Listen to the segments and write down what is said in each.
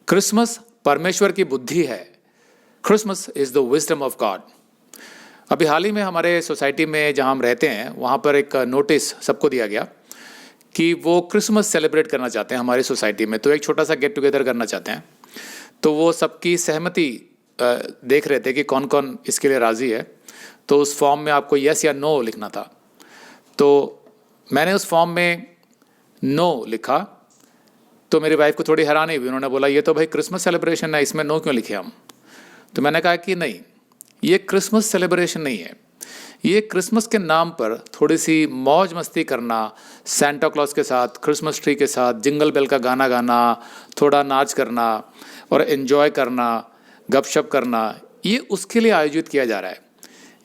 Christmas परमेश्वर की बुद्धि है। Christmas is the wisdom of God. अभी हाल ही में हमारे सोसाइटी में जहां हम रहते हैं वहां पर एक नोटिस सबको दिया गया कि वो क्रिसमस सेलिब्रेट करना चाहते हैं हमारी सोसाइटी में, तो एक छोटा सा गेट टुगेदर करना चाहते हैं। तो वो सबकी सहमति देख रहे थे कि कौन कौन इसके लिए राज़ी है। तो उस फॉर्म में आपको यस या नो लिखना था। तो मैंने उस फॉर्म में नो लिखा, तो मेरी वाइफ को थोड़ी हैरानी हुई। उन्होंने बोला ये तो भाई क्रिसमस सेलिब्रेशन है, इसमें नो क्यों लिखे हम। तो मैंने कहा कि नहीं, ये क्रिसमस सेलिब्रेशन नहीं है, ये क्रिसमस के नाम पर थोड़ी सी मौज मस्ती करना, सेंटा क्लॉज के साथ, क्रिसमस ट्री के साथ, जिंगल बेल का गाना गाना, थोड़ा नाच करना और एंजॉय करना, गपशप करना, ये उसके लिए आयोजित किया जा रहा है।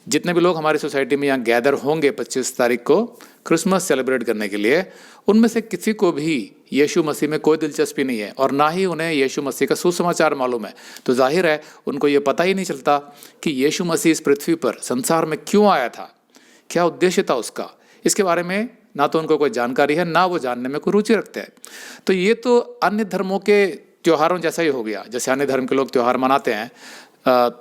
जितने भी लोग हमारी सोसाइटी में यहाँ गैदर होंगे 25 तारीख को क्रिसमस सेलिब्रेट करने के लिए, उनमें से किसी को भी यीशु मसीह में कोई दिलचस्पी नहीं है और ना ही उन्हें यीशु मसीह का सुसमाचार मालूम है। तो जाहिर है उनको ये पता ही नहीं चलता कि यीशु मसीह इस पृथ्वी पर संसार में क्यों आया था, क्या उद्देश्य था उसका। इसके बारे में ना तो उनको कोई जानकारी है, ना वो जानने में कोई रुचि रखते हैं। तो ये तो अन्य धर्मों के त्योहारों जैसा ही हो गया। जैसे अन्य धर्म के लोग त्यौहार मनाते हैं,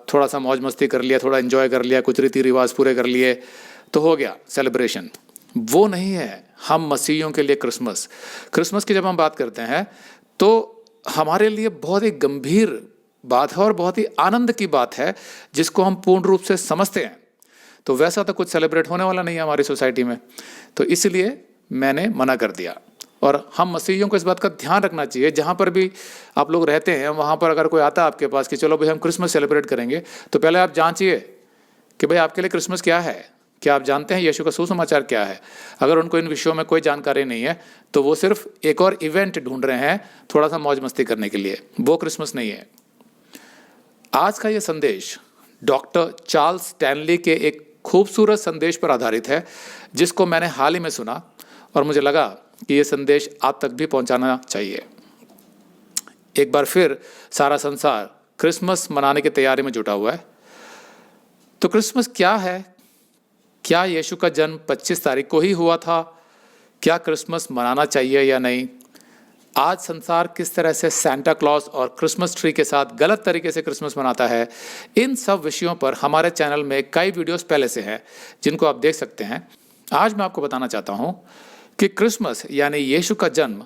थोड़ा सा मौज मस्ती कर लिया, थोड़ा एंजॉय कर लिया, कुछ रीति रिवाज पूरे कर लिए तो हो गया सेलिब्रेशन। वो नहीं है हम मसीहियों के लिए क्रिसमस की जब हम बात करते हैं तो हमारे लिए बहुत ही गंभीर बात है और बहुत ही आनंद की बात है जिसको हम पूर्ण रूप से समझते हैं। तो वैसा तो कुछ सेलिब्रेट होने वाला नहीं है हमारी सोसाइटी में, तो इसलिए मैंने मना कर दिया। और हम मसीहियों को इस बात का ध्यान रखना चाहिए, जहाँ पर भी आप लोग रहते हैं वहाँ पर अगर कोई आता है आपके पास कि चलो भाई हम क्रिसमस सेलिब्रेट करेंगे, तो पहले आप जांचिए कि भाई आपके लिए क्रिसमस क्या है, क्या आप जानते हैं यीशु का सुसमाचार क्या है। अगर उनको इन विषयों में कोई जानकारी नहीं है तो वो सिर्फ एक और इवेंट ढूंढ रहे हैं थोड़ा सा मौज मस्ती करने के लिए, वो क्रिसमस नहीं है। आज का ये संदेश डॉक्टर चार्ल्स स्टैनली के एक खूबसूरत संदेश पर आधारित है जिसको मैंने हाल ही में सुना और मुझे लगा कि ये संदेश आप तक भी पहुंचाना चाहिए। एक बार फिर सारा संसार क्रिसमस मनाने की तैयारी में जुटा हुआ है। तो क्रिसमस क्या है? क्या यीशु का जन्म 25 तारीख को ही हुआ था? क्या क्रिसमस मनाना चाहिए या नहीं? आज संसार किस तरह से सेंटा क्लॉज और क्रिसमस ट्री के साथ गलत तरीके से क्रिसमस मनाता है, इन सब विषयों पर हमारे चैनल में कई वीडियोस पहले से हैं जिनको आप देख सकते हैं। आज मैं आपको बताना चाहता हूं कि क्रिसमस यानी यीशु का जन्म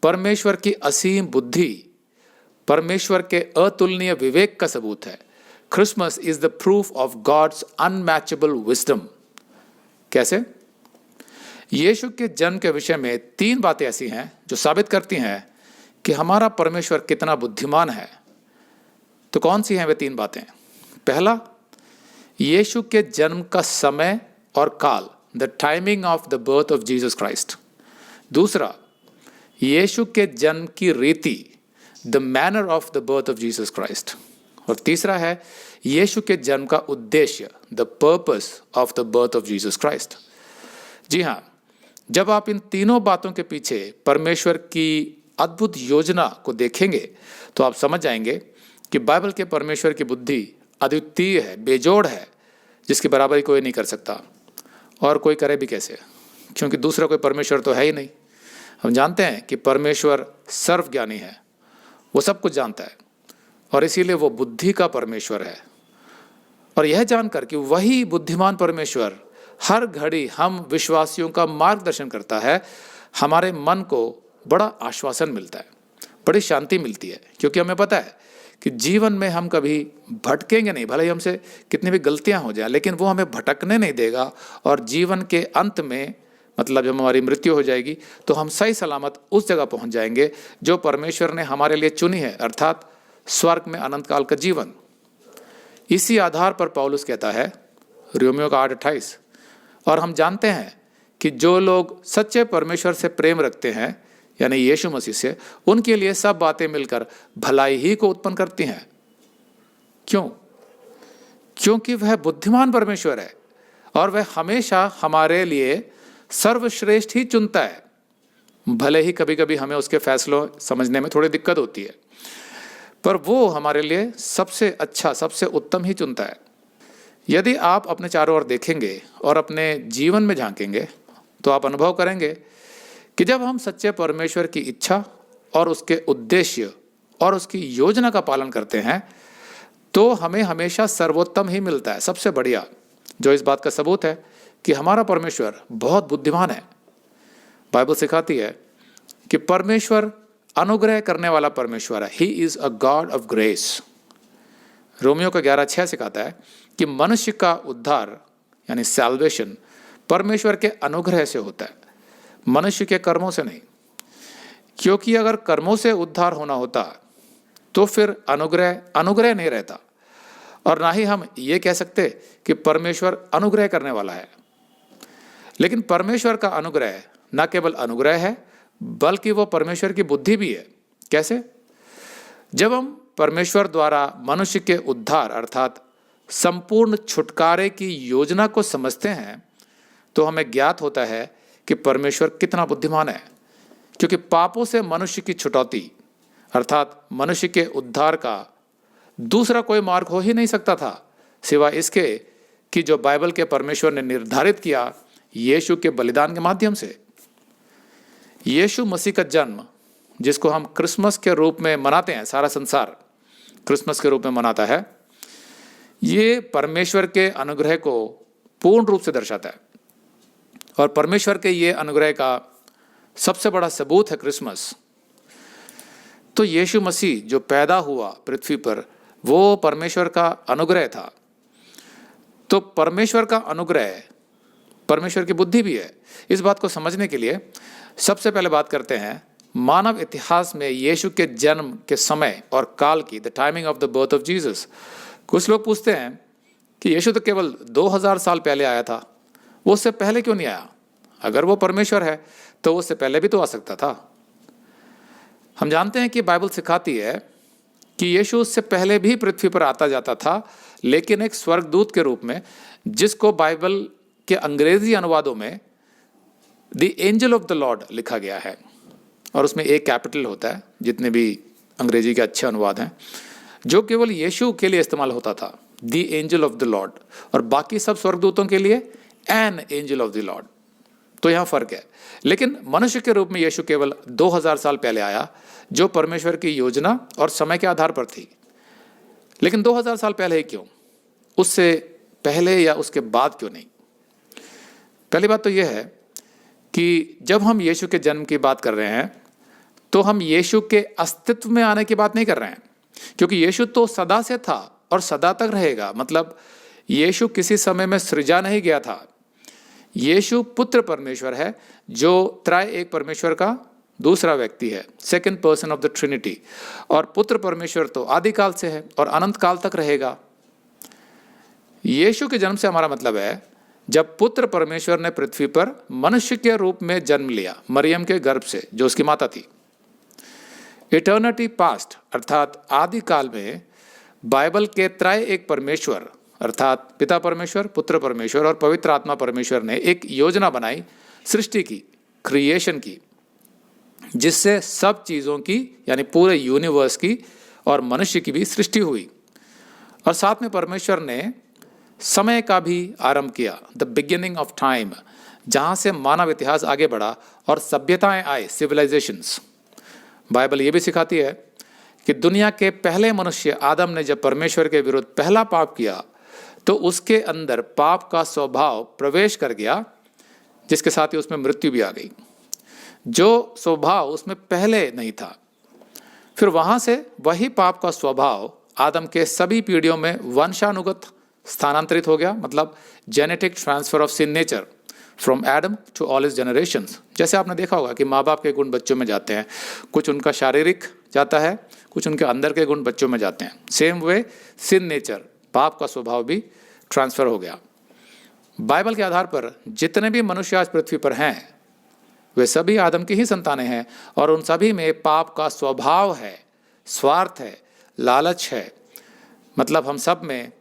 परमेश्वर की असीम बुद्धि, परमेश्वर के अतुलनीय विवेक का सबूत है। Christmas is the proof of God's unmatchable wisdom. कैसे? यीशु के जन्म के विषय में 3 बातें ऐसी हैं जो साबित करती हैं कि हमारा परमेश्वर कितना बुद्धिमान है। तो कौन सी हैं वे 3 बातें? पहला, यीशु के जन्म का समय और काल, the timing of the birth of Jesus Christ. दूसरा, यीशु के जन्म की रीति, the manner of the birth of Jesus Christ. और तीसरा है यीशु के जन्म का उद्देश्य, the purpose of the birth of Jesus Christ. जी हाँ, जब आप इन तीनों बातों के पीछे परमेश्वर की अद्भुत योजना को देखेंगे तो आप समझ जाएंगे कि बाइबल के परमेश्वर की बुद्धि अद्वितीय है, बेजोड़ है, जिसकी बराबरी कोई नहीं कर सकता और कोई करे भी कैसे, क्योंकि दूसरा कोई परमेश्वर तो है ही नहीं। हम जानते हैं कि परमेश्वर सर्वज्ञानी है, वो सब कुछ जानता है और इसीलिए वो बुद्धि का परमेश्वर है। और यह जानकर कि वही बुद्धिमान परमेश्वर हर घड़ी हम विश्वासियों का मार्गदर्शन करता है, हमारे मन को बड़ा आश्वासन मिलता है, बड़ी शांति मिलती है, क्योंकि हमें पता है कि जीवन में हम कभी भटकेंगे नहीं। भले ही हमसे कितनी भी गलतियां हो जाए, लेकिन वो हमें भटकने नहीं देगा और जीवन के अंत में, मतलब जब हमारी मृत्यु हो जाएगी, तो हम सही सलामत उस जगह पहुंच जाएंगे जो परमेश्वर ने हमारे लिए चुनी है, अर्थात स्वर्ग में अनंत काल का जीवन। इसी आधार पर पौलुस कहता है रोमियो का 8:28, और हम जानते हैं कि जो लोग सच्चे परमेश्वर से प्रेम रखते हैं, यानी यीशु मसीह से, उनके लिए सब बातें मिलकर भलाई ही को उत्पन्न करती हैं। क्यों? क्योंकि वह बुद्धिमान परमेश्वर है और वह हमेशा हमारे लिए सर्वश्रेष्ठ ही चुनता है। भले ही कभी कभी हमें उसके फैसलों समझने में थोड़ी दिक्कत होती है, पर वो हमारे लिए सबसे अच्छा, सबसे उत्तम ही चुनता है। यदि आप अपने चारों ओर देखेंगे और अपने जीवन में झांकेंगे तो आप अनुभव करेंगे कि जब हम सच्चे परमेश्वर की इच्छा और उसके उद्देश्य और उसकी योजना का पालन करते हैं तो हमें हमेशा सर्वोत्तम ही मिलता है, सबसे बढ़िया। जो इस बात का सबूत है कि हमारा परमेश्वर बहुत बुद्धिमान है। बाइबल सिखाती है कि परमेश्वर अनुग्रह करने वाला परमेश्वर है। He is a God of grace. Romeo का 11:6 सिखाता है कि मनुष्य का उद्धार यानी सैल्वेशन परमेश्वर के अनुग्रह से होता है, मनुष्य के कर्मों से नहीं। क्योंकि अगर कर्मों से उद्धार होना होता तो फिर अनुग्रह नहीं रहता, और ना ही हम ये कह सकते कि परमेश्वर अनुग्रह करने वाला है। लेकिन परमेश्वर का अनुग्रह न केवल अनुग्रह है बल्कि वो परमेश्वर की बुद्धि भी है। कैसे? जब हम परमेश्वर द्वारा मनुष्य के उद्धार अर्थात संपूर्ण छुटकारे की योजना को समझते हैं तो हमें ज्ञात होता है कि परमेश्वर कितना बुद्धिमान है। क्योंकि पापों से मनुष्य की छुटौती अर्थात मनुष्य के उद्धार का दूसरा कोई मार्ग हो ही नहीं सकता था सिवाय इसके कि जो बाइबल के परमेश्वर ने निर्धारित किया यीशु के बलिदान के माध्यम से। यीशु मसीह का जन्म, जिसको हम क्रिसमस के रूप में मनाते हैं, सारा संसार क्रिसमस के रूप में मनाता है, ये परमेश्वर के अनुग्रह को पूर्ण रूप से दर्शाता है। और परमेश्वर के ये अनुग्रह का सबसे बड़ा सबूत है क्रिसमस। तो यीशु मसीह जो पैदा हुआ पृथ्वी पर वो परमेश्वर का अनुग्रह था। तो परमेश्वर का अनुग्रह परमेश्वर की बुद्धि भी है। इस बात को समझने के लिए सबसे पहले बात करते हैं मानव इतिहास में यीशु के जन्म के समय और काल की, the timing of the birth of Jesus. कुछ लोग पूछते हैं कि यीशु तो केवल 2000 साल पहले आया था, वो उससे पहले क्यों नहीं आया? अगर वो परमेश्वर है तो वो उससे पहले भी तो आ सकता था। हम जानते हैं कि बाइबल सिखाती है कि यीशु उससे पहले भी पृथ्वी पर आता जाता था, लेकिन एक स्वर्गदूत के रूप में, जिसको बाइबल के अंग्रेजी अनुवादों में the angel of the Lord लिखा गया है, और उसमें एक कैपिटल होता है, जितने भी अंग्रेजी के अच्छे अनुवाद हैं, जो केवल यीशु के लिए इस्तेमाल होता था, the angel of the Lord, और बाकी सब स्वर्गदूतों के लिए an angel of the Lord. तो यहाँ फर्क है। लेकिन मनुष्य के रूप में यीशु केवल 2000 साल पहले आया, जो परमेश्वर की योजना और समय के आधार पर थी। लेकिन 2000 साल पहले ही क्यों? उससे पहले या उसके बाद क्यों नहीं? पहली बात तो यह है कि जब हम यीशु के जन्म की बात कर रहे हैं तो हम यीशु के अस्तित्व में आने की बात नहीं कर रहे हैं, क्योंकि यीशु तो सदा से था और सदा तक रहेगा। मतलब यीशु किसी समय में सृजा नहीं गया था। यीशु पुत्र परमेश्वर है, जो त्रय एक परमेश्वर का दूसरा व्यक्ति है, second person of the Trinity. और पुत्र परमेश्वर तो आदिकाल से है और अनंत काल तक रहेगा। यीशु के जन्म से हमारा मतलब है जब पुत्र परमेश्वर ने पृथ्वी पर मनुष्य के रूप में जन्म लिया, मरियम के गर्भ से, जो उसकी माता थी। इटर्निटी पास्ट अर्थात आदिकाल में बाइबल के त्रय एक परमेश्वर अर्थात पिता परमेश्वर, पुत्र परमेश्वर और पवित्र आत्मा परमेश्वर ने एक योजना बनाई सृष्टि की, क्रिएशन की, जिससे सब चीज़ों की यानी पूरे यूनिवर्स की और मनुष्य की भी सृष्टि हुई। और साथ में परमेश्वर ने समय का भी आरंभ किया, द बिगिनिंग ऑफ टाइम, जहाँ से मानव इतिहास आगे बढ़ा और सभ्यताएं आए, सिविलाइजेशंस। बाइबल ये भी सिखाती है कि दुनिया के पहले मनुष्य आदम ने जब परमेश्वर के विरुद्ध पहला पाप किया तो उसके अंदर पाप का स्वभाव प्रवेश कर गया, जिसके साथ ही उसमें मृत्यु भी आ गई, जो स्वभाव उसमें पहले नहीं था। फिर वहाँ से वही पाप का स्वभाव आदम के सभी पीढ़ियों में वंशानुगत स्थानांतरित हो गया, मतलब genetic transfer of sin nature from Adam to all his generations. जैसे आपने देखा होगा कि माँ बाप के गुण बच्चों में जाते हैं, कुछ उनका शारीरिक जाता है, कुछ उनके अंदर के गुण बच्चों में जाते हैं। सेम वे सिन नेचर, पाप का स्वभाव भी ट्रांसफर हो गया। बाइबल के आधार पर जितने भी मनुष्य आज पृथ्वी पर हैं वे सभी आदम की ही संतानें हैं, और उन सभी में पाप का स्वभाव है, स्वार्थ है, लालच है। मतलब हम सब में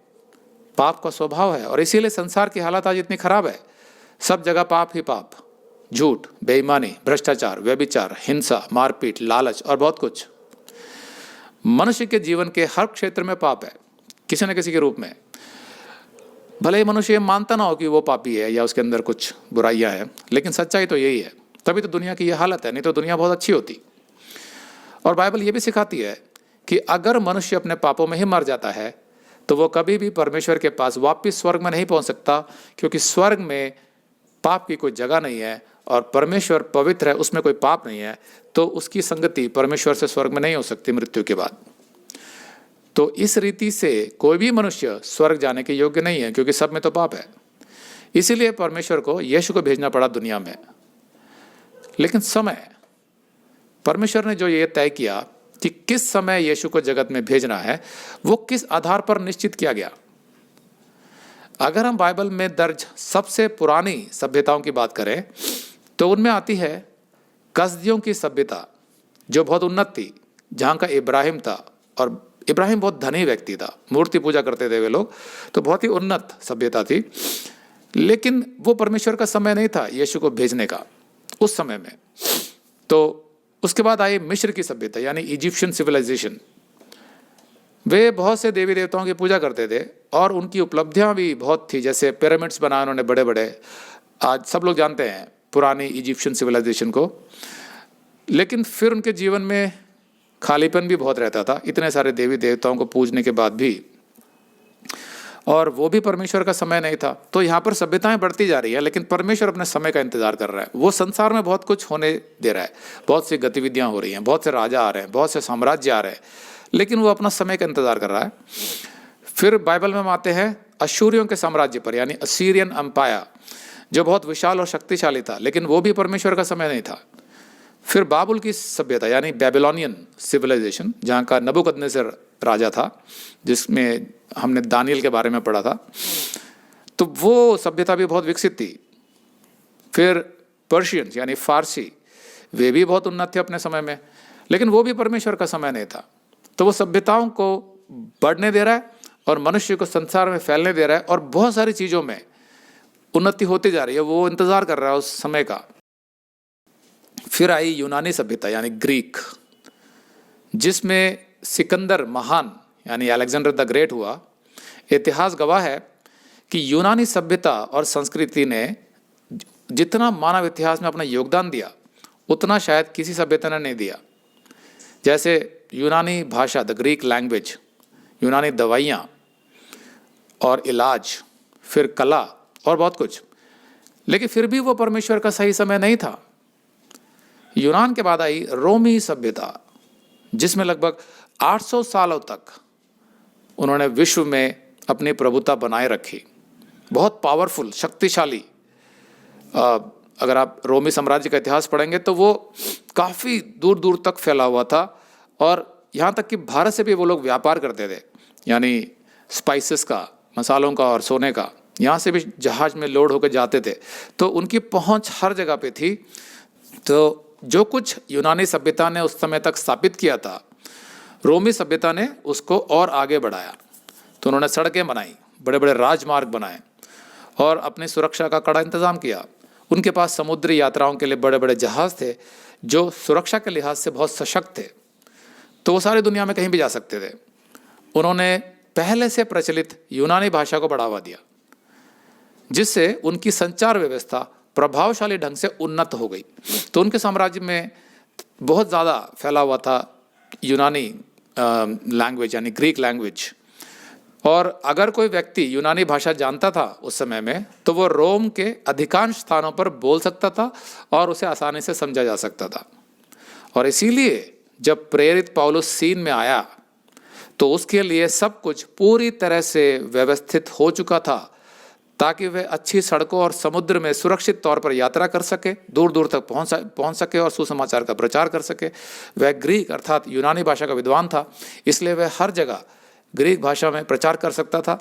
पाप का स्वभाव है, और इसीलिए संसार की हालत आज इतनी खराब है। सब जगह पाप ही पाप, झूठ, बेईमानी, भ्रष्टाचार, व्यभिचार, हिंसा, मारपीट, लालच और बहुत कुछ। मनुष्य के जीवन के हर क्षेत्र में पाप है, किसी न किसी के रूप में। भले ही मनुष्य ये मानता ना हो कि वो पापी है या उसके अंदर कुछ बुराइयां हैं, लेकिन सच्चाई तो यही है। तभी तो दुनिया की ये हालत है, नहीं तो दुनिया बहुत अच्छी होती। और बाइबल ये भी सिखाती है कि अगर मनुष्य अपने पापों में ही मर जाता है तो वो कभी भी परमेश्वर के पास वापस स्वर्ग में नहीं पहुंच सकता, क्योंकि स्वर्ग में पाप की कोई जगह नहीं है और परमेश्वर पवित्र है, उसमें कोई पाप नहीं है, तो उसकी संगति परमेश्वर से स्वर्ग में नहीं हो सकती मृत्यु के बाद। तो इस रीति से कोई भी मनुष्य स्वर्ग जाने के योग्य नहीं है, क्योंकि सब में तो पाप है। इसीलिए परमेश्वर को यीशु को भेजना पड़ा दुनिया में। लेकिन समय, परमेश्वर ने जो ये तय किया कि किस समय यीशु को जगत में भेजना है, वो किस आधार पर निश्चित किया गया। अगर हम बाइबल में दर्ज सबसे पुरानी सभ्यताओं की बात करें तो उनमें आती है कसदियों की सभ्यता, जो बहुत उन्नत थी, जहाँ का इब्राहिम था। और इब्राहिम बहुत धनी व्यक्ति था, मूर्ति पूजा करते थे वे लोग, तो बहुत ही उन्नत सभ्यता थी। लेकिन वो परमेश्वर का समय नहीं था यीशु को भेजने का उस समय में। तो उसके बाद आई मिस्र की सभ्यता, यानी इजिप्शियन सिविलाइजेशन। वे बहुत से देवी देवताओं की पूजा करते थे और उनकी उपलब्धियां भी बहुत थी, जैसे पिरामिड्स बनाए उन्होंने बड़े बड़े। आज सब लोग जानते हैं पुरानी इजिप्शियन सिविलाइजेशन को। लेकिन फिर उनके जीवन में खालीपन भी बहुत रहता था, इतने सारे देवी देवताओं को पूजने के बाद भी, और वो भी परमेश्वर का समय नहीं था। तो यहाँ पर सभ्यताएं बढ़ती जा रही है, लेकिन परमेश्वर अपने समय का इंतजार कर रहा है। वो संसार में बहुत कुछ होने दे रहा है, बहुत सी गतिविधियां हो रही हैं, बहुत से राजा आ रहे हैं, बहुत से साम्राज्य आ रहे हैं, लेकिन वो अपना समय का इंतजार कर रहा है। फिर बाइबल में हम आते हैं अशूरियों के साम्राज्य पर, यानी असीरियन एम्पायर, जो बहुत विशाल और शक्तिशाली था, लेकिन वो भी परमेश्वर का समय नहीं था। फिर बाबुल की सभ्यता, यानी बेबीलोनियन सिविलाइजेशन, जहाँ का नबूकदनेस्सर राजा था, जिसमें हमने दानियल के बारे में पढ़ा था, तो वो सभ्यता भी बहुत विकसित थी। फिर पर्शियंस यानी फारसी, वे भी बहुत उन्नत थे अपने समय में, लेकिन वो भी परमेश्वर का समय नहीं था। तो वो सभ्यताओं को बढ़ने दे रहा है और मनुष्य को संसार में फैलने दे रहा है, और बहुत सारी चीज़ों में उन्नति होती जा रही है। वो इंतज़ार कर रहा है उस समय का। फिर आई यूनानी सभ्यता, यानी ग्रीक, जिसमें सिकंदर महान यानी अलेक्जेंडर द ग्रेट हुआ। इतिहास गवाह है कि यूनानी सभ्यता और संस्कृति ने जितना मानव इतिहास में अपना योगदान दिया, उतना शायद किसी सभ्यता ने नहीं दिया। जैसे यूनानी भाषा, द ग्रीक लैंग्वेज, यूनानी दवाइयाँ और इलाज, फिर कला और बहुत कुछ। लेकिन फिर भी वो परमेश्वर का सही समय नहीं था। यूनान के बाद आई रोमी सभ्यता, जिसमें लगभग 800 सालों तक उन्होंने विश्व में अपनी प्रभुता बनाए रखी। बहुत पावरफुल, शक्तिशाली। अगर आप रोमी साम्राज्य का इतिहास पढ़ेंगे तो वो काफ़ी दूर दूर तक फैला हुआ था, और यहाँ तक कि भारत से भी वो लोग व्यापार करते थे, यानी स्पाइसेस का, मसालों का और सोने का। यहाँ से भी जहाज में लोड होकर जाते थे, तो उनकी पहुँच हर जगह पे थी। तो जो कुछ यूनानी सभ्यता ने उस समय तक स्थापित किया था, रोमी सभ्यता ने उसको और आगे बढ़ाया। तो उन्होंने सड़कें बनाई, बड़े बड़े राजमार्ग बनाए और अपनी सुरक्षा का कड़ा इंतजाम किया। उनके पास समुद्री यात्राओं के लिए बड़े बड़े जहाज़ थे, जो सुरक्षा के लिहाज से बहुत सशक्त थे, तो वो सारी दुनिया में कहीं भी जा सकते थे। उन्होंने पहले से प्रचलित यूनानी भाषा को बढ़ावा दिया, जिससे उनकी संचार व्यवस्था प्रभावशाली ढंग से उन्नत हो गई। तो उनके साम्राज्य में बहुत ज़्यादा फैला हुआ था यूनानी लैंग्वेज, यानी ग्रीक लैंग्वेज। और अगर कोई व्यक्ति यूनानी भाषा जानता था उस समय में, तो वो रोम के अधिकांश स्थानों पर बोल सकता था और उसे आसानी से समझा जा सकता था। और इसीलिए जब प्रेरित पौलुस सीन में आया, तो उसके लिए सब कुछ पूरी तरह से व्यवस्थित हो चुका था, ताकि वह अच्छी सड़कों और समुद्र में सुरक्षित तौर पर यात्रा कर सके, दूर दूर तक पहुंच सके और सुसमाचार का प्रचार कर सके। वह ग्रीक अर्थात यूनानी भाषा का विद्वान था, इसलिए वह हर जगह ग्रीक भाषा में प्रचार कर सकता था,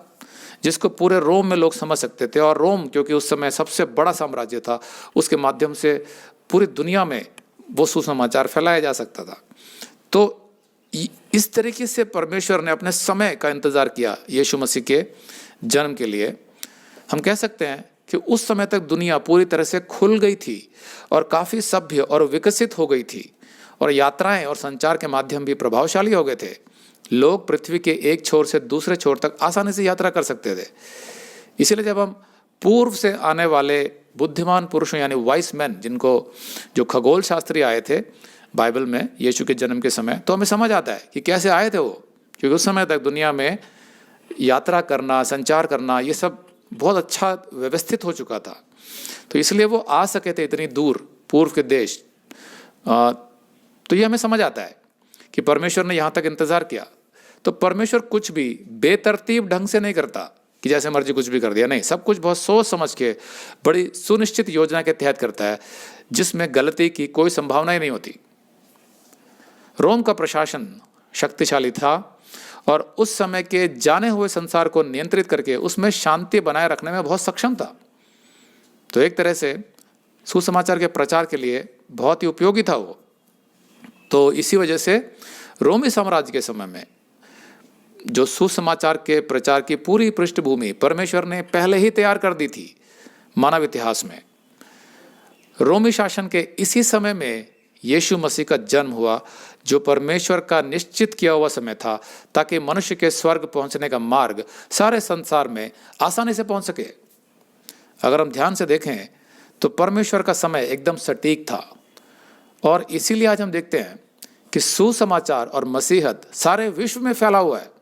जिसको पूरे रोम में लोग समझ सकते थे। और रोम, क्योंकि उस समय सबसे बड़ा साम्राज्य था, उसके माध्यम से पूरी दुनिया में वो सुसमाचार फैलाया जा सकता था। तो इस तरीके से परमेश्वर ने अपने समय का इंतजार किया यीशु मसीह के जन्म के लिए। हम कह सकते हैं कि उस समय तक दुनिया पूरी तरह से खुल गई थी और काफ़ी सभ्य और विकसित हो गई थी, और यात्राएं और संचार के माध्यम भी प्रभावशाली हो गए थे। लोग पृथ्वी के एक छोर से दूसरे छोर तक आसानी से यात्रा कर सकते थे। इसीलिए जब हम पूर्व से आने वाले बुद्धिमान पुरुषों, यानी वाइस मैन, जो खगोल शास्त्री आए थे, बाइबल में यीशु के जन्म के समय, तो हमें समझ आता है कि कैसे आए थे वो, क्योंकि उस समय तक दुनिया में यात्रा करना, संचार करना, ये सब बहुत अच्छा व्यवस्थित हो चुका था। तो इसलिए वो आ सके थे इतनी दूर पूर्व के देश। तो ये हमें समझ आता है कि परमेश्वर ने यहाँ तक इंतज़ार किया। तो परमेश्वर कुछ भी बेतरतीब ढंग से नहीं करता कि जैसे मर्जी कुछ भी कर दिया, नहीं, सब कुछ बहुत सोच समझ के बड़ी सुनिश्चित योजना के तहत करता है, जिसमें गलती की कोई संभावना ही नहीं होती। रोम का प्रशासन शक्तिशाली था और उस समय के जाने हुए संसार को नियंत्रित करके उसमें शांति बनाए रखने में बहुत सक्षम था। तो एक तरह से सुसमाचार के प्रचार के लिए बहुत ही उपयोगी था वो। तो इसी वजह से रोमी साम्राज्य के समय में जो सुसमाचार के प्रचार की पूरी पृष्ठभूमि परमेश्वर ने पहले ही तैयार कर दी थी मानव इतिहास में। रोमी शासन के इसी समय में यीशु मसीह का जन्म हुआ, जो परमेश्वर का निश्चित किया हुआ समय था, ताकि मनुष्य के स्वर्ग पहुंचने का मार्ग सारे संसार में आसानी से पहुंच सके। अगर हम ध्यान से देखें तो परमेश्वर का समय एकदम सटीक था, और इसीलिए आज हम देखते हैं कि सुसमाचार और मसीहत सारे विश्व में फैला हुआ है।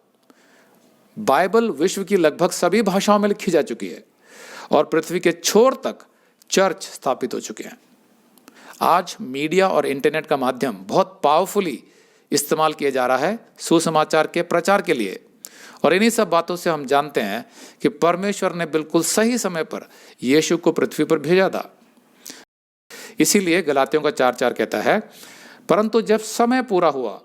बाइबल विश्व की लगभग सभी भाषाओं में लिखी जा चुकी है और पृथ्वी के छोर तक चर्च स्थापित हो चुके हैं। आज मीडिया और इंटरनेट का माध्यम बहुत पावरफुली इस्तेमाल किया जा रहा है सुसमाचार के प्रचार के लिए, और इन्हीं सब बातों से हम जानते हैं कि परमेश्वर ने बिल्कुल सही समय पर यीशु को पृथ्वी पर भेजा था। इसीलिए गलातियों का 4:4 कहता है, परंतु जब समय पूरा हुआ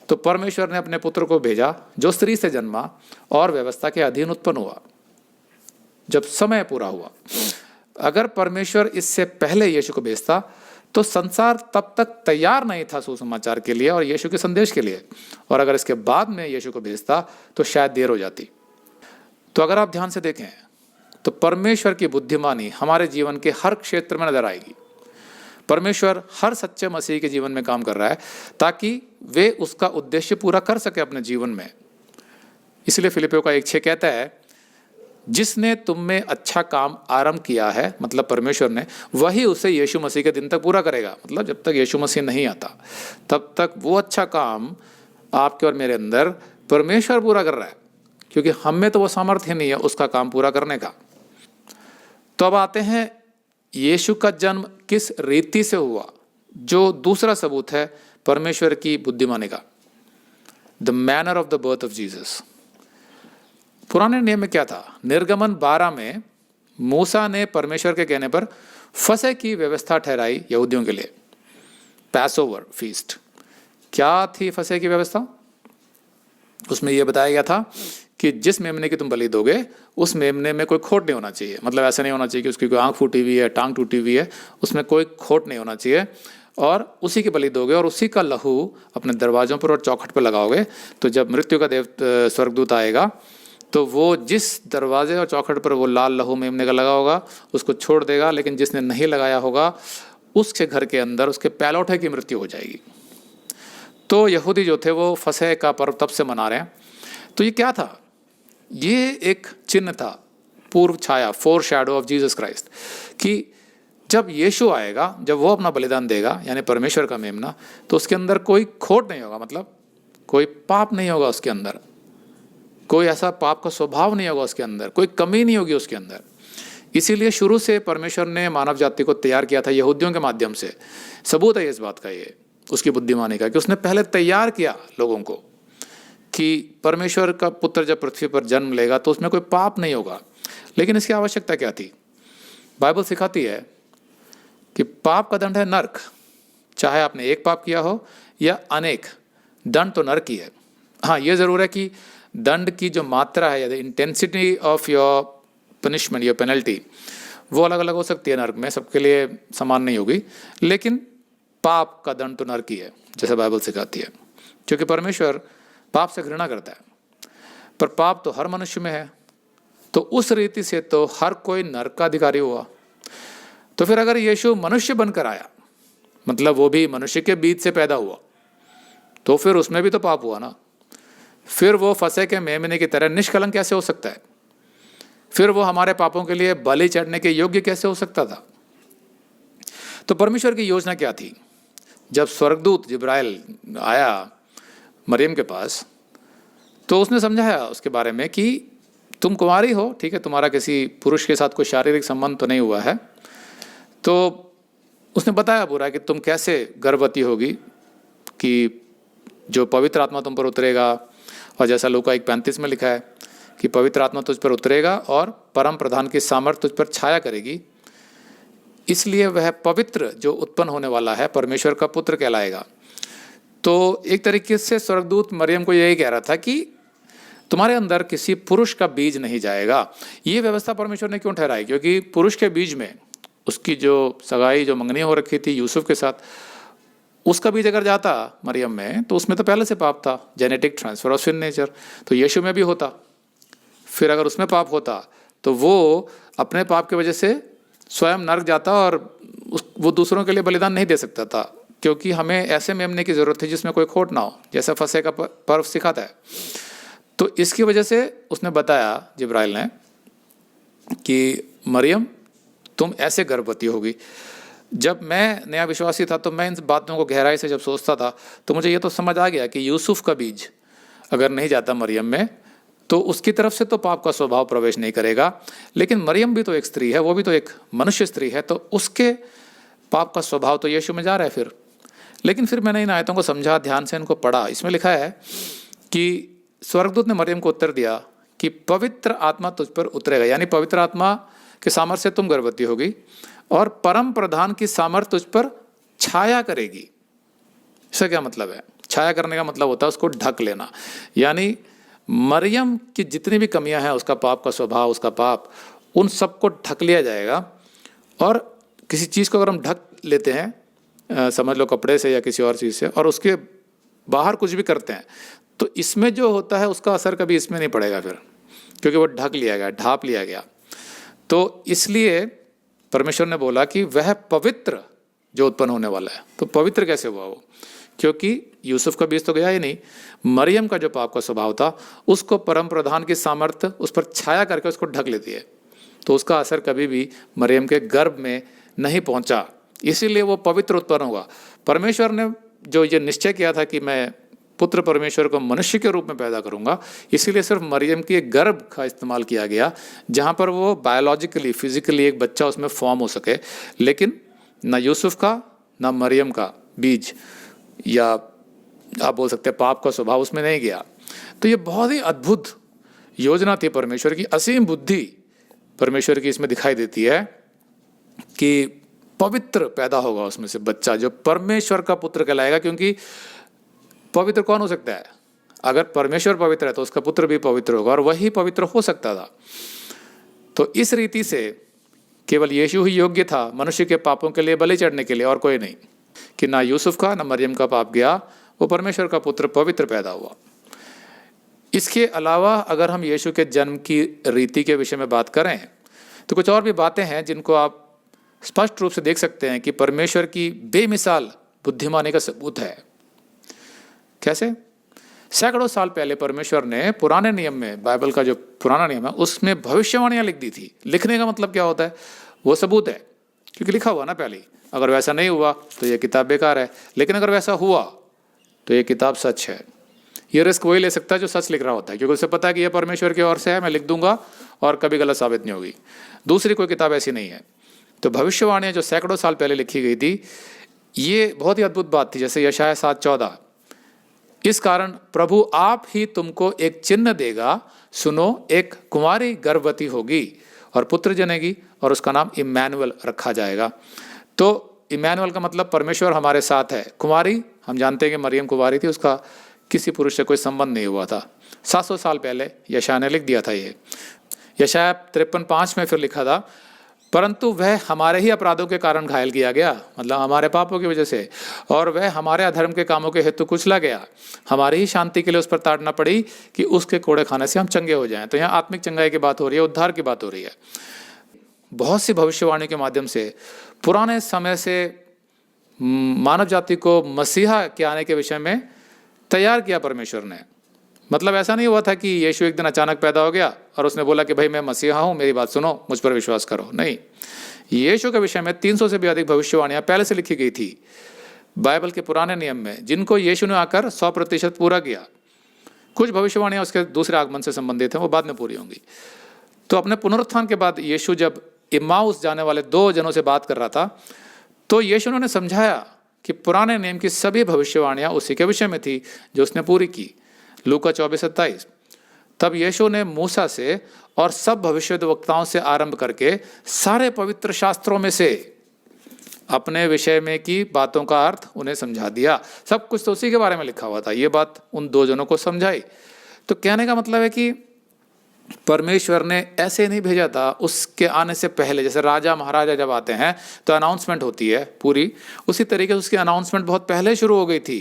तो परमेश्वर ने अपने पुत्र को भेजा, जो स्त्री से जन्मा और व्यवस्था के अधीन उत्पन्न हुआ। जब समय पूरा हुआ, अगर परमेश्वर इससे पहले यीशु को भेजता तो संसार तब तक तैयार नहीं था सुसमाचार के लिए और यीशु के संदेश के लिए, और अगर इसके बाद में यीशु को भेजता तो शायद देर हो जाती। तो अगर आप ध्यान से देखें तो परमेश्वर की बुद्धिमानी हमारे जीवन के हर क्षेत्र में नजर आएगी। परमेश्वर हर सच्चे मसीह के जीवन में काम कर रहा है ताकि वे उसका उद्देश्य पूरा कर सके अपने जीवन में। इसलिए फिलिपियों का 1:6 कहता है, जिसने तुम में अच्छा काम आरंभ किया है, मतलब परमेश्वर ने, वही उसे यीशु मसीह के दिन तक पूरा करेगा। मतलब जब तक यीशु मसीह नहीं आता तब तक वो अच्छा काम आपके और मेरे अंदर परमेश्वर पूरा कर रहा है, क्योंकि हम में तो वो सामर्थ्य नहीं है उसका काम पूरा करने का। तो अब आते हैं यीशु का जन्म किस रीति से हुआ, जो दूसरा सबूत है परमेश्वर की बुद्धिमानी का। The manner of the birth of Jesus. पुराने नियम में क्या था? निर्गमन 12 में मूसा ने परमेश्वर के कहने पर फसह की व्यवस्था ठहराई यहूदियों के लिए, पैसओवर फीस्ट। क्या थी फसह की व्यवस्था? उसमें यह बताया गया था कि जिस मेमने की तुम बलि दोगे उस मेमने में कोई खोट नहीं होना चाहिए। मतलब ऐसा नहीं होना चाहिए कि उसकी कोई आंख फूटी हुई है, टांग टूटी हुई है, उसमें कोई खोट नहीं होना चाहिए, और उसी की बलि दोगे और उसी का लहू अपने दरवाजों पर और चौखट पर लगाओगे। तो जब मृत्यु का देव स्वर्गदूत आएगा तो वो जिस दरवाजे और चौखट पर वो लाल लहू मेमने का लगा होगा उसको छोड़ देगा, लेकिन जिसने नहीं लगाया होगा उसके घर के अंदर उसके पैलौठे की मृत्यु हो जाएगी। तो यहूदी जो थे वो फसह का पर्व तब से मना रहे हैं। तो ये क्या था? ये एक चिन्ह था, पूर्व छाया, foreshadow of Jesus Christ, कि जब यीशु आएगा, जब वो अपना बलिदान देगा, यानी परमेश्वर का मेमना, तो उसके अंदर कोई खोट नहीं होगा, मतलब कोई पाप नहीं होगा उसके अंदर, कोई ऐसा पाप का स्वभाव नहीं होगा उसके अंदर, कोई कमी नहीं होगी उसके अंदर। इसीलिए शुरू से परमेश्वर ने मानव जाति को तैयार किया था यहूदियों के माध्यम से। सबूत है इस बात का, ये उसकी बुद्धिमानी का, कि उसने पहले तैयार किया लोगों को कि परमेश्वर का पुत्र जब पृथ्वी पर जन्म लेगा तो उसमें कोई पाप नहीं होगा। लेकिन इसकी आवश्यकता क्या थी? बाइबल सिखाती है कि पाप का दंड है नर्क, चाहे आपने एक पाप किया हो या अनेक, दंड तो नर्क ही है। हाँ, ये ज़रूर है कि दंड की जो मात्रा है या the intensity of your punishment, your penalty, वो अलग अलग हो सकती है नर्क में, सबके लिए समान नहीं होगी, लेकिन पाप का दंड तो नर्क ही है, जैसे बाइबल सिखाती है। क्योंकि परमेश्वर पाप से घृणा करता है, पर पाप तो हर मनुष्य में है, तो उस रीति से तो हर कोई नरक का अधिकारी हुआ। तो फिर अगर यीशु मनुष्य बनकर आया, मतलब वो भी मनुष्य के बीच से पैदा हुआ, तो फिर उसमें भी तो पाप हुआ ना। फिर वो फसह के मेमने की तरह निष्कलंक कैसे हो सकता है? फिर वो हमारे पापों के लिए बलि चढ़ने के योग्य कैसे हो सकता था? तो परमेश्वर की योजना क्या थी? जब स्वर्गदूत जिब्राइल आया मरियम के पास, तो उसने समझाया उसके बारे में कि तुम कुंवारी हो, ठीक है, तुम्हारा किसी पुरुष के साथ कोई शारीरिक संबंध तो नहीं हुआ है। तो उसने बताया पूरा कि तुम कैसे गर्भवती होगी, कि जो पवित्र आत्मा तुम पर उतरेगा, और जैसा लूका 1:35 में लिखा है कि पवित्र आत्मा तुझ पर उतरेगा और परम प्रधान की सामर्थ तुझ पर छाया करेगी, इसलिए वह पवित्र जो उत्पन्न होने वाला है परमेश्वर का पुत्र कहलाएगा। तो एक तरीके से स्वर्गदूत मरियम को यही कह रहा था कि तुम्हारे अंदर किसी पुरुष का बीज नहीं जाएगा। ये व्यवस्था परमेश्वर ने क्यों ठहराई? क्योंकि पुरुष के बीज में उसकी जो सगाई, जो मंगनी हो रखी थी यूसुफ के साथ, उसका बीज अगर जाता मरियम में, तो उसमें तो पहले से पाप था, genetic transfer of sin nature, तो यीशु में भी होता। फिर अगर उसमें पाप होता तो वो अपने पाप की वजह से स्वयं नरक जाता और वो दूसरों के लिए बलिदान नहीं दे सकता था, क्योंकि हमें ऐसे मेमने की जरूरत थी जिसमें कोई खोट ना हो, जैसा फसह का पर्व सिखाता है। तो इसकी वजह से उसने बताया जिब्राइल ने कि मरियम तुम ऐसे गर्भवती होगी। जब मैं नया विश्वासी था तो मैं इन बातों को गहराई से जब सोचता था तो मुझे ये तो समझ आ गया कि यूसुफ का बीज अगर नहीं जाता मरियम में तो उसकी तरफ से तो पाप का स्वभाव प्रवेश नहीं करेगा, लेकिन मरियम भी तो एक स्त्री है, वो भी तो एक मनुष्य स्त्री है, तो उसके पाप का स्वभाव तो यीशु में जा रहा है फिर। लेकिन फिर मैंने इन आयतों को समझा, ध्यान से इनको पढ़ा। इसमें लिखा है कि स्वर्गदूत ने मरियम को उत्तर दिया कि पवित्र आत्मा तुझ पर उतरेगा, यानी पवित्र आत्मा के सामर्थ्य से तुम गर्भवती होगी और परम प्रधान की सामर्थ्य तुझ पर छाया करेगी। इसका क्या मतलब है? छाया करने का मतलब होता है उसको ढक लेना, यानी मरियम की जितनी भी कमियां हैं, उसका पाप का स्वभाव, उसका पाप, उन सबको ढक लिया जाएगा। और किसी चीज़ को अगर हम ढक लेते हैं, समझ लो कपड़े से या किसी और चीज़ से, और उसके बाहर कुछ भी करते हैं, तो इसमें जो होता है उसका असर कभी इसमें नहीं पड़ेगा फिर, क्योंकि वो ढक लिया गया, ढाप लिया गया। तो इसलिए परमेश्वर ने बोला कि वह पवित्र जो उत्पन्न होने वाला है, तो पवित्र कैसे हुआ वो? क्योंकि यूसुफ का बीज तो गया ही नहीं, मरियम का जो पाप का स्वभाव था उसको परम प्रधान की सामर्थ्य उस पर छाया करके उसको ढक लेती है, तो उसका असर कभी भी मरियम के गर्भ में नहीं पहुंचा, इसीलिए वो पवित्र उत्पन्न होगा। परमेश्वर ने जो ये निश्चय किया था कि मैं पुत्र परमेश्वर को मनुष्य के रूप में पैदा करूंगा, इसीलिए सिर्फ मरियम के गर्भ का इस्तेमाल किया गया, जहां पर वो बायोलॉजिकली, फिजिकली एक बच्चा उसमें फॉर्म हो सके, लेकिन ना यूसुफ का ना मरियम का बीज, या आप बोल सकते हैं पाप का स्वभाव उसमें नहीं गया। तो ये बहुत ही अद्भुत योजना थी परमेश्वर की, असीम बुद्धि परमेश्वर की इसमें दिखाई देती है कि पवित्र पैदा होगा उसमें से बच्चा जो परमेश्वर का पुत्र कहलाएगा। क्योंकि पवित्र कौन हो सकता है? अगर परमेश्वर पवित्र है तो उसका पुत्र भी पवित्र होगा, और वही पवित्र हो सकता था। तो इस रीति से केवल यीशु ही योग्य था मनुष्य के पापों के लिए बलि चढ़ने के लिए, और कोई नहीं, कि ना यूसुफ का ना मरियम का पाप गया, वो परमेश्वर का पुत्र पवित्र पैदा हुआ। इसके अलावा अगर हम यीशु के जन्म की रीति के विषय में बात करें तो कुछ और भी बातें हैं जिनको आप स्पष्ट रूप से देख सकते हैं कि परमेश्वर की बेमिसाल बुद्धिमानी का सबूत है। कैसे? सैकड़ों साल पहले परमेश्वर ने पुराने नियम में, बाइबल का जो पुराना नियम है उसमें भविष्यवाणियां लिख दी थी। लिखने का मतलब क्या होता है? वो सबूत है, क्योंकि लिखा हुआ ना पहले। अगर वैसा नहीं हुआ तो ये किताब बेकार है, लेकिन अगर वैसा हुआ तो ये किताब सच है। ये रिस्क वही ले सकता है जो सच लिख रहा होता है, क्योंकि उसे पता है कि ये परमेश्वर की ओर से है, मैं लिख दूंगा और कभी गलत साबित नहीं होगी। दूसरी कोई किताब ऐसी नहीं है। तो भविष्यवाणियां जो सैकड़ों साल पहले लिखी गई थी, ये बहुत ही अद्भुत बात थी। जैसे यशायाह 7:14, इस कारण प्रभु आप ही तुमको एक चिन्ह देगा, सुनो एक कुंवारी गर्भवती होगी और पुत्र जनेगी और उसका नाम इम्मानुएल रखा जाएगा। तो इम्मानुएल का मतलब परमेश्वर हमारे साथ है। कुंवारी, हम जानते हैं कि मरियम कुंवारी थी, उसका किसी पुरुष से कोई संबंध नहीं हुआ था। 700 साल पहले यशायाह ने लिख दिया था। ये यशायाह 53:5 में फिर लिखा था, परंतु वह हमारे ही अपराधों के कारण घायल किया गया, मतलब हमारे पापों की वजह से, और वह हमारे अधर्म के कामों के हेतु कुचला गया, हमारी ही शांति के लिए उस पर ताड़ना पड़ी कि उसके कोड़े खाने से हम चंगे हो जाएं। तो यहाँ आत्मिक चंगाई की बात हो रही है, उद्धार की बात हो रही है। बहुत सी भविष्यवाणी के माध्यम से पुराने समय से मानव जाति को मसीहा के आने के विषय में तैयार किया परमेश्वर ने। मतलब ऐसा नहीं हुआ था कि यीशु एक दिन अचानक पैदा हो गया और उसने बोला कि भाई मैं मसीहा हूँ, मेरी बात सुनो, मुझ पर विश्वास करो। नहीं, यीशु के विषय में 300 से भी अधिक भविष्यवाणियां पहले से लिखी गई थी। बाइबल के पुराने नियम में, जिनको यीशु ने आकर 100% पूरा किया। कुछ भविष्यवाणियां उसके दूसरे आगमन से संबंधित हैं, वो बाद में पूरी होंगी। तो अपने पुनरुत्थान के बाद यीशु जब इम्माउस जाने वाले 2 जनों से बात कर रहा था, तो यीशु ने समझाया कि पुराने नियम की सभी भविष्यवाणियां उसी के विषय में थी जो उसने पूरी की। लूका 24:27। तब यीशु ने मूसा से और सब भविष्यद्वक्ताओं से आरंभ करके सारे पवित्र शास्त्रों में से अपने विषय में की बातों का अर्थ उन्हें समझा दिया। सब कुछ तो उसी के बारे में लिखा हुआ था। ये बात उन 2 जनों को समझाई। तो कहने का मतलब है कि परमेश्वर ने ऐसे नहीं भेजा था उसके आने से पहले। जैसे राजा महाराजा जब आते हैं तो अनाउंसमेंट होती है पूरी, उसी तरीके से उसकी अनाउंसमेंट बहुत पहले शुरू हो गई थी।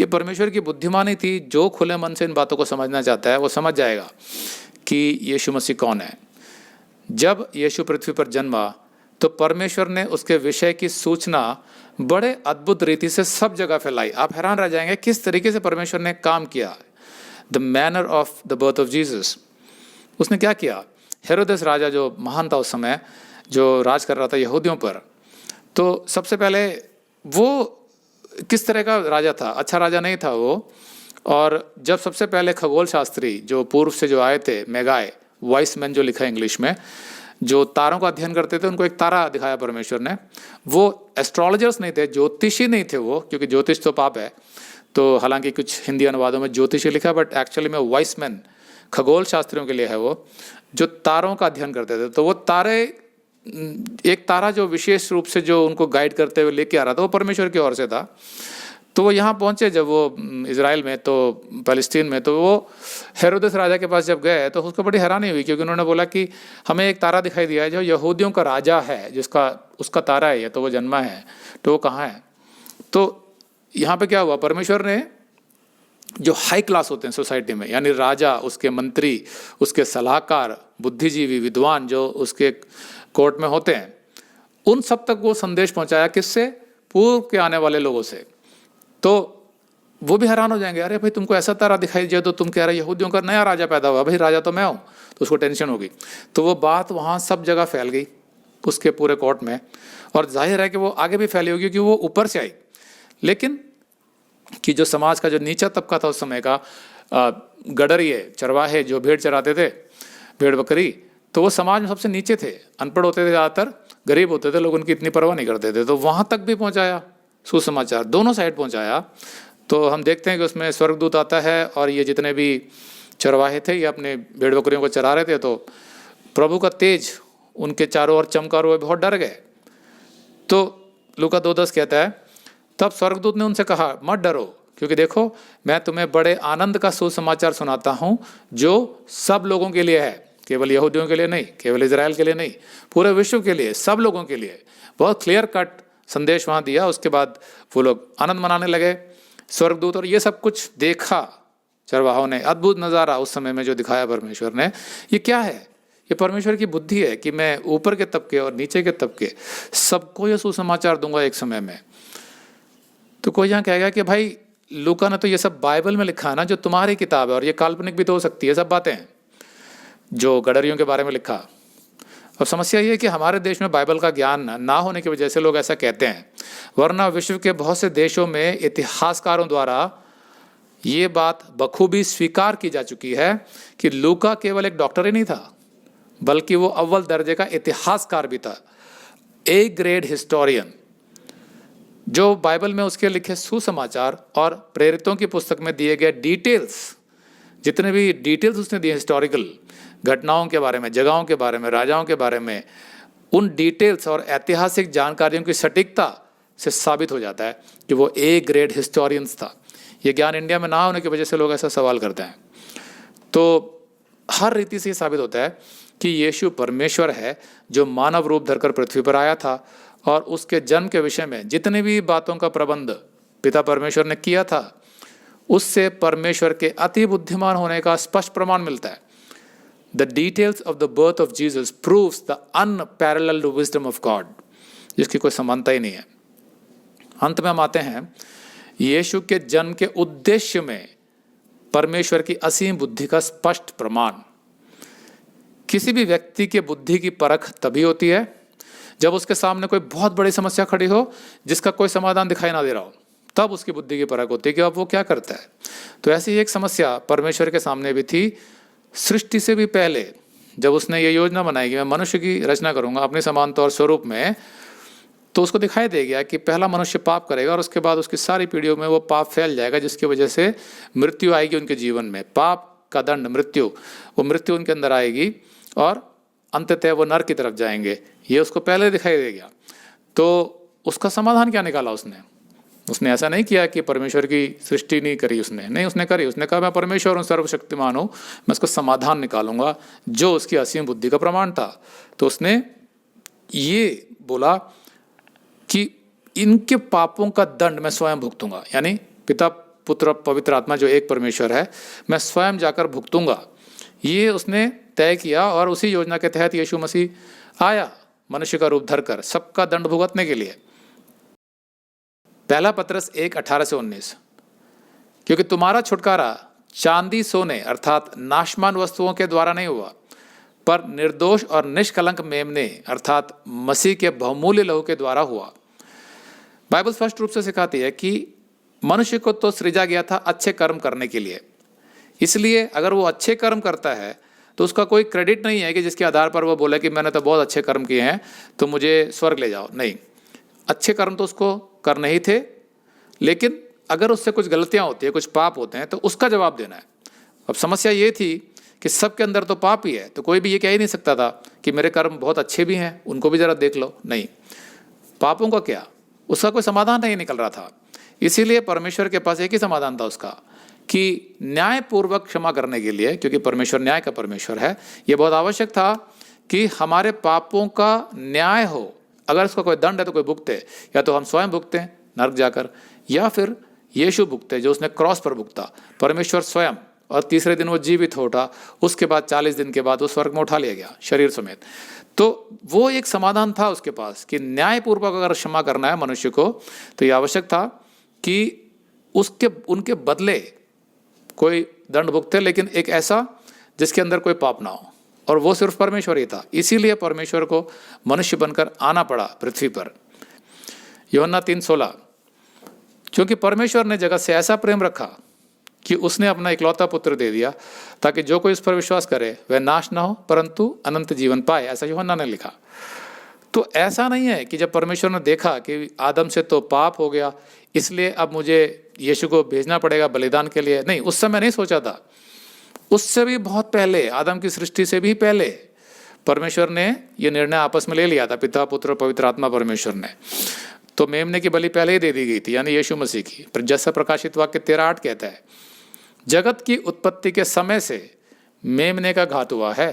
ये परमेश्वर की बुद्धिमानी थी। जो खुले मन से इन बातों को समझना चाहता है वो समझ जाएगा कि यीशु मसीह कौन है। जब यीशु पृथ्वी पर जन्मा तो परमेश्वर ने उसके विषय की सूचना बड़े अद्भुत रीति से सब जगह फैलाई। आप हैरान रह जाएंगे किस तरीके से परमेश्वर ने काम किया। The manner of the birth of Jesus. उसने क्या किया, हेरोदेस राजा जो महान था उस समय, जो राज कर रहा था यहूदियों पर, तो सबसे पहले वो किस तरह का राजा था? अच्छा राजा नहीं था वो। और जब सबसे पहले खगोल शास्त्री जो पूर्व से जो आए थे, मेगाए, वाइस मैन जो लिखा है इंग्लिश में, जो तारों का अध्ययन करते थे, उनको एक तारा दिखाया परमेश्वर ने। वो एस्ट्रोलॉजर्स नहीं थे, ज्योतिषी नहीं थे वो, क्योंकि ज्योतिष तो पाप है। तो हालांकि कुछ हिंदी अनुवादों में ज्योतिषी लिखा, बट एक्चुअली में वाइस मैन खगोल शास्त्रियों के लिए है वो, जो तारों का अध्ययन करते थे। तो वो तारे, एक तारा जो विशेष रूप से जो उनको गाइड करते हुए लेके आ रहा था, वो परमेश्वर की ओर से था। तो वो यहाँ पहुँचे जब वो इजराइल में, तो पैलेस्टीन में, तो वो हेरोदेस राजा के पास जब गए तो उसको बड़ी हैरानी हुई, क्योंकि उन्होंने बोला कि हमें एक तारा दिखाई दिया है जो यहूदियों का राजा है, जिसका उसका तारा है ये, तो वो जन्मा है, तो वो कहाँ है? तो यहाँ पे क्या हुआ, परमेश्वर ने जो हाई क्लास होते हैं सोसाइटी में, यानी राजा, उसके मंत्री, उसके सलाहकार, बुद्धिजीवी, विद्वान जो उसके कोर्ट में होते हैं, उन सब तक वो संदेश पहुंचाया। किससे? पूर्व के आने वाले लोगों से। तो वो भी हैरान हो जाएंगे, अरे भाई तुमको ऐसा तारा दिखाई दिया तो तुम कह रहे यहूदियों का नया राजा पैदा हुआ। भाई राजा तो मैं हूँ। तो उसको टेंशन होगी। तो वो बात वहाँ सब जगह फैल गई उसके पूरे कोर्ट में, और जाहिर है कि वो आगे भी फैली होगी क्योंकि वो ऊपर से आई। लेकिन कि जो समाज का जो नीचा तबका था उस समय का, गडरिये, चरवाहे जो भेड़ चराते थे, भेड़ बकरी, तो वो समाज में सबसे नीचे थे, अनपढ़ होते थे, ज़्यादातर गरीब होते थे, लोग उनकी इतनी परवाह नहीं करते थे। तो वहाँ तक भी पहुँचाया सुसमाचार, दोनों साइड पहुँचाया। तो हम देखते हैं कि उसमें स्वर्गदूत आता है और ये जितने भी चरवाहे थे ये अपने भेड़ बकरियों को चरा रहे थे, तो प्रभु का तेज उनके चारों ओर चमका और वो बहुत डर गए। तो लूका 2:10 कहता है, तब स्वर्गदूत ने उनसे कहा, मत डरो, क्योंकि देखो मैं तुम्हें बड़े आनंद का सुसमाचार सुनाता हूँ जो सब लोगों के लिए है, केवल यहूदियों के लिए नहीं, केवल इजराइल के लिए नहीं, पूरे विश्व के लिए, सब लोगों के लिए। बहुत क्लियर कट संदेश वहाँ दिया। उसके बाद वो लोग आनंद मनाने लगे, स्वर्गदूत। और ये सब कुछ देखा चरवाहों ने, अद्भुत नज़ारा उस समय में जो दिखाया परमेश्वर ने। ये क्या है? ये परमेश्वर की बुद्धि है कि मैं ऊपर के तबके और नीचे के तबके सबको ये सुसमाचार दूंगा एक समय में। तो कोई यहाँ कहेगा कि भाई लूका ने तो ये सब बाइबल में लिखा है ना, जो तुम्हारी किताब है, और ये काल्पनिक भी तो हो सकती है सब बातें जो गडरियों के बारे में लिखा। और समस्या ये है कि हमारे देश में बाइबल का ज्ञान ना होने की वजह से लोग ऐसा कहते हैं, वरना विश्व के बहुत से देशों में इतिहासकारों द्वारा ये बात बखूबी स्वीकार की जा चुकी है कि लूका केवल एक डॉक्टर ही नहीं था, बल्कि वो अव्वल दर्जे का इतिहासकार भी था, ए ग्रेड हिस्टोरियन, जो बाइबल में उसके लिखे सुसमाचार और प्रेरितों की पुस्तक में दिए गए डिटेल्स, जितने भी डिटेल्स उसने दिए हिस्टोरिकल घटनाओं के बारे में, जगहों के बारे में, राजाओं के बारे में, उन डिटेल्स और ऐतिहासिक जानकारियों की सटीकता से साबित हो जाता है कि वो ए ग्रेड हिस्टोरियंस था। ये ज्ञान इंडिया में ना होने की वजह से लोग ऐसा सवाल करते हैं। तो हर रीति से ये साबित होता है कि यीशु परमेश्वर है जो मानव रूप धरकर पृथ्वी पर आया था, और उसके जन्म के विषय में जितनी भी बातों का प्रबंध पिता परमेश्वर ने किया था, उससे परमेश्वर के अति बुद्धिमान होने का स्पष्ट प्रमाण मिलता है। The details of the birth of Jesus proves the unparalleled wisdom of God, जिसकी कोई समानता ही नहीं है। अंत में हम आते हैं यीशु के जन्म के उद्देश्य में परमेश्वर की असीम बुद्धि का स्पष्ट प्रमाण। किसी भी व्यक्ति के बुद्धि की परख तभी होती है जब उसके सामने कोई बहुत बड़ी समस्या खड़ी हो जिसका कोई समाधान दिखाई ना दे रहा हो। तब उसकी बुद्धि की परख होती है कि अब वो क्या करता है। तो ऐसी एक समस्या परमेश्वर के सामने भी थी। सृष्टि से भी पहले जब उसने ये योजना बनाई कि मैं मनुष्य की रचना करूंगा अपने समानता और स्वरूप में, तो उसको दिखाई दे गया कि पहला मनुष्य पाप करेगा और उसके बाद उसकी सारी पीढ़ियों में वो पाप फैल जाएगा, जिसकी वजह से मृत्यु आएगी उनके जीवन में। पाप का दंड मृत्यु, वो मृत्यु उनके अंदर आएगी और अंततः वो नरक की तरफ जाएंगे। ये उसको पहले दिखाई दे गया। तो उसका समाधान क्या निकाला उसने ऐसा नहीं किया कि परमेश्वर की सृष्टि नहीं करी नहीं, उसने करी। उसने कहा मैं परमेश्वर हूँ, सर्वशक्तिमान हूँ, मैं उसको समाधान निकालूंगा, जो उसकी असीम बुद्धि का प्रमाण था। तो उसने ये बोला कि इनके पापों का दंड मैं स्वयं भुगतूंगा, यानी पिता पुत्र पवित्र आत्मा जो एक परमेश्वर है, मैं स्वयं जाकर भुगतूंगा। ये उसने तय किया और उसी योजना के तहत यीशु मसीह आया मनुष्य का रूप धरकर सबका दंड भुगतने के लिए। पहला पत्रस 1:18-19, क्योंकि तुम्हारा छुटकारा चांदी सोने अर्थात नाशमान वस्तुओं के द्वारा नहीं हुआ, पर निर्दोष और निष्कलंक मेमने अर्थात मसीह के बहुमूल्य लहू के द्वारा हुआ। बाइबल स्पष्ट रूप से सिखाती है कि मनुष्य को तो सृजा गया था अच्छे कर्म करने के लिए, इसलिए अगर वो अच्छे कर्म करता है तो उसका कोई क्रेडिट नहीं है कि जिसके आधार पर वो बोले कि मैंने तो बहुत अच्छे कर्म किए हैं तो मुझे स्वर्ग ले जाओ। नहीं, अच्छे कर्म तो उसको करने ही थे, लेकिन अगर उससे कुछ गलतियां होती है, कुछ पाप होते हैं, तो उसका जवाब देना है। अब समस्या ये थी कि सबके अंदर तो पाप ही है, तो कोई भी ये कह ही नहीं सकता था कि मेरे कर्म बहुत अच्छे भी हैं, उनको भी जरा देख लो। नहीं, पापों का क्या, उसका कोई समाधान नहीं निकल रहा था। इसीलिए परमेश्वर के पास एक ही समाधान था उसका, कि न्यायपूर्वक क्षमा करने के लिए, क्योंकि परमेश्वर न्याय का परमेश्वर है, ये बहुत आवश्यक था कि हमारे पापों का न्याय हो। अगर उसका कोई दंड है तो कोई भुगते, या तो हम स्वयं भुगते नरक जाकर, या फिर यीशु भुगते जो उसने क्रॉस पर भुगता, परमेश्वर स्वयं, और तीसरे दिन वो जीवित हो उठा, उसके बाद 40 दिन के बाद वो स्वर्ग में उठा लिया गया शरीर समेत। तो वो एक समाधान था उसके पास कि न्यायपूर्वक अगर क्षमा करना है मनुष्य को, तो ये आवश्यक था कि उनके बदले कोई दंड भुगते, लेकिन एक ऐसा जिसके अंदर कोई पाप ना हो, और वो सिर्फ परमेश्वर ही था। इसीलिए परमेश्वर को मनुष्य बनकर आना पड़ा पृथ्वी पर। यूहन्ना 3:16, क्योंकि परमेश्वर ने जगत से ऐसा प्रेम रखा कि उसने अपना इकलौता पुत्र दे दिया, ताकि जो कोई इस पर विश्वास करे वह नाश ना हो परंतु अनंत जीवन पाए, ऐसा यूहन्ना ने लिखा। तो ऐसा नहीं है कि जब परमेश्वर ने देखा कि आदम से तो पाप हो गया, इसलिए अब मुझे यीशु को भेजना पड़ेगा बलिदान के लिए। नहीं, उस समय नहीं सोचा था। उससे भी बहुत पहले, आदम की सृष्टि से भी पहले परमेश्वर ने यह निर्णय आपस में ले लिया था, पिता पुत्र पवित्र आत्मा परमेश्वर ने। तो मेमने की बलि पहले ही दे दी गई थी, यानी यीशु मसीह की। पर जैसा प्रकाशित वाक्य 13:8 कहता है, जगत की उत्पत्ति के समय से मेमने का घात हुआ है।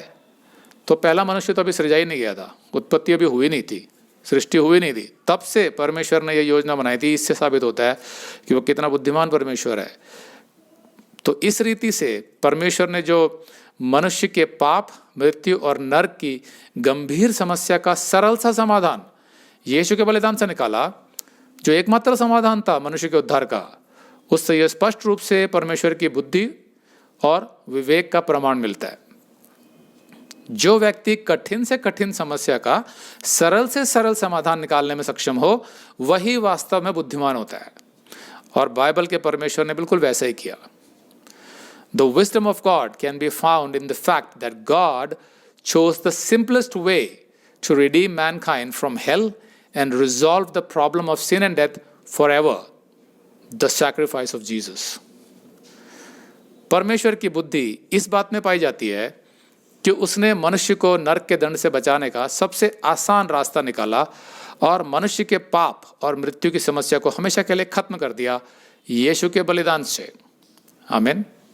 तो पहला मनुष्य तो अभी सृजा ही नहीं गया था, उत्पत्ति अभी हुई नहीं थी, सृष्टि हुई नहीं थी, तब से परमेश्वर ने यह योजना बनाई थी। इससे साबित होता है कि वो कितना बुद्धिमान परमेश्वर है। तो इस रीति से परमेश्वर ने जो मनुष्य के पाप, मृत्यु और नरक की गंभीर समस्या का सरल सा समाधान यीशु के बलिदान से निकाला, जो एकमात्र समाधान था मनुष्य के उद्धार का, उससे यह स्पष्ट रूप से परमेश्वर की बुद्धि और विवेक का प्रमाण मिलता है। जो व्यक्ति कठिन से कठिन समस्या का सरल से सरल समाधान निकालने में सक्षम हो, वही वास्तव में बुद्धिमान होता है। और बाइबल के परमेश्वर ने बिल्कुल वैसा ही किया। The wisdom of God can be found in the fact that God chose the simplest way to redeem mankind from hell and resolve the problem of sin and death forever, the sacrifice of Jesus. परमेश्वर की बुद्धि इस बात में पाई जाती है कि उसने मनुष्य को नरक के दंड से बचाने का सबसे आसान रास्ता निकाला और मनुष्य के पाप और मृत्यु की समस्या को हमेशा के लिए खत्म कर दिया यीशु के बलिदान से। आमीन।